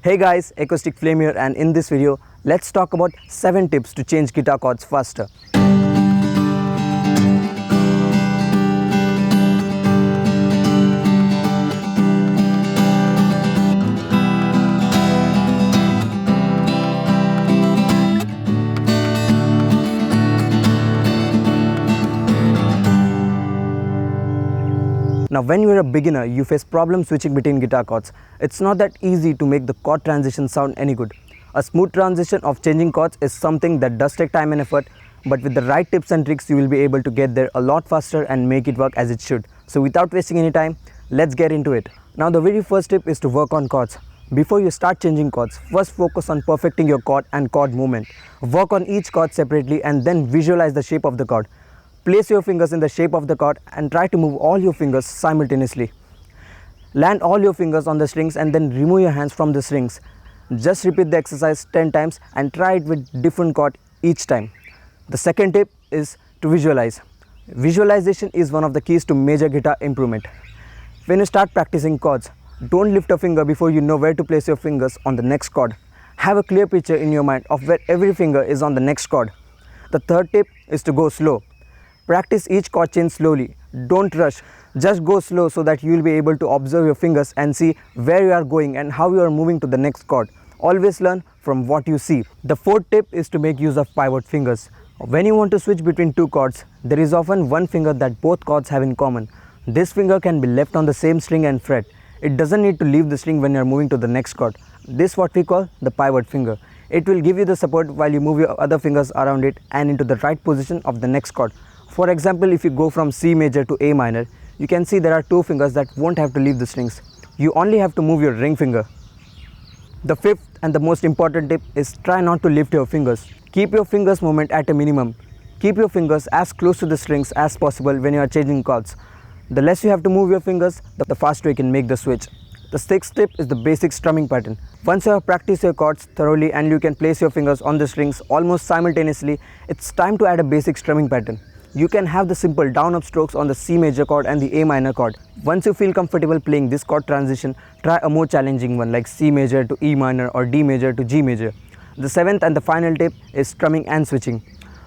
Hey guys, Acoustic Flame here, and in this video, let's talk about 7 tips to change guitar chords faster. Now when you are a beginner, you face problems switching between guitar chords. It's not that easy to make the chord transition sound any good. A smooth transition of changing chords is something that does take time and effort, but with the right tips and tricks you will be able to get there a lot faster and make it work as it should. So without wasting any time, let's get into it. Now the very first tip is to work on chords. Before you start changing chords, first focus on perfecting your chord and chord movement. Work on each chord separately and then visualize the shape of the chord. Place your fingers in the shape of the chord and try to move all your fingers simultaneously. Land all your fingers on the strings and then remove your hands from the strings. Just repeat the exercise 10 times and try it with different chord each time. The second tip is to visualize. Visualization is one of the keys to major guitar improvement. When you start practicing chords, don't lift a finger before you know where to place your fingers on the next chord. Have a clear picture in your mind of where every finger is on the next chord. The third tip is to go slow. Practice each chord change slowly. Don't rush. Just go slow so that you will be able to observe your fingers and see where you are going and how you are moving to the next chord. Always learn from what you see. The fourth tip is to make use of pivot fingers. When you want to switch between two chords, there is often one finger that both chords have in common. This finger can be left on the same string and fret. It doesn't need to leave the string when you are moving to the next chord. This is what we call the pivot finger. It will give you the support while you move your other fingers around it and into the right position of the next chord. For example, if you go from C major to A minor, you can see there are two fingers that won't have to leave the strings. You only have to move your ring finger. The fifth and the most important tip is try not to lift your fingers. Keep your fingers movement at a minimum. Keep your fingers as close to the strings as possible when you are changing chords. The less you have to move your fingers, the faster you can make the switch. The sixth tip is the basic strumming pattern. Once you have practiced your chords thoroughly and you can place your fingers on the strings almost simultaneously, it's time to add a basic strumming pattern. You can have the simple down-up strokes on the C major chord and the A minor chord. Once you feel comfortable playing this chord transition, try a more challenging one like C major to E minor or D major to G major. The seventh and the final tip is strumming and switching.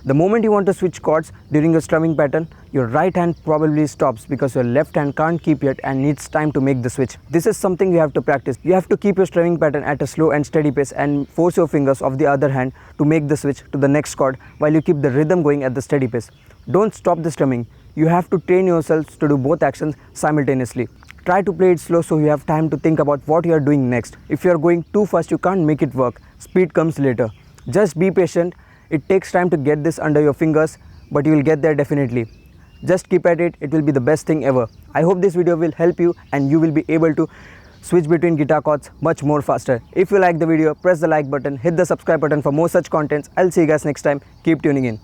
The moment you want to switch chords during your strumming pattern, your right hand probably stops because your left hand can't keep it and needs time to make the switch. This is something you have to practice. You have to keep your strumming pattern at a slow and steady pace and force your fingers of the other hand to make the switch to the next chord while you keep the rhythm going at the steady pace. Don't stop the strumming. You have to train yourselves to do both actions simultaneously. Try to play it slow so you have time to think about what you are doing next. If you are going too fast, you can't make it work. Speed comes later. Just be patient. It takes time to get this under your fingers, but you will get there definitely. Just keep at it. It will be the best thing ever. I hope this video will help you and you will be able to switch between guitar chords much more faster. If you like the video, press the like button, hit the subscribe button for more such contents. I'll see you guys next time. Keep tuning in.